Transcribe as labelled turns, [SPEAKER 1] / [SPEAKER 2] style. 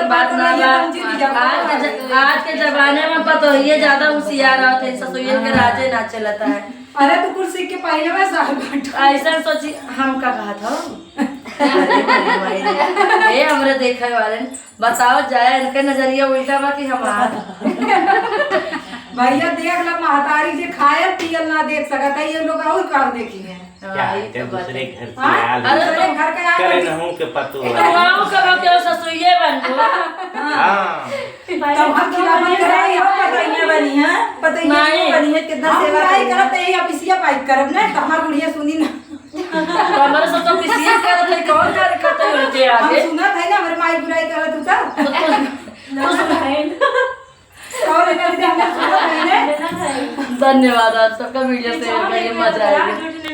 [SPEAKER 1] बात ना आज के जमाने में पता है ये ज्यादा होशियार होते ससुर के राजे ना चलता है।
[SPEAKER 2] अरे तू कुछ सीख के पहले में साल
[SPEAKER 1] ऐसा सोची हम का कहा था ये हमरे देखे वाले बताओ जाए इनके नजरिया उल्टा बा कि हमारा
[SPEAKER 2] भैया देख ला महतारी जे खायल पियल ना देख सकत है ये लोग और कर देखी है
[SPEAKER 3] दूसरे घर की
[SPEAKER 2] अरे घर का
[SPEAKER 3] करे नहू के पतो
[SPEAKER 1] गाँव का के ससुइये बन
[SPEAKER 3] हां
[SPEAKER 2] तब हम खिलावन कराई हो पतैया बनी है पतैया बनी है कितना सेवा करत है ये ऑफिसिया पाइप करब ना हमार गुड़िया सुनी ना
[SPEAKER 1] हमारे सब तो किसी करत है कौन करते उनके आगे
[SPEAKER 2] हम सुनत है ना हमारे माई बुराई करत उता और इधर हमने सुनत है।
[SPEAKER 1] धन्यवाद आप सबका वीडियो शेयर करके मजा आएगा।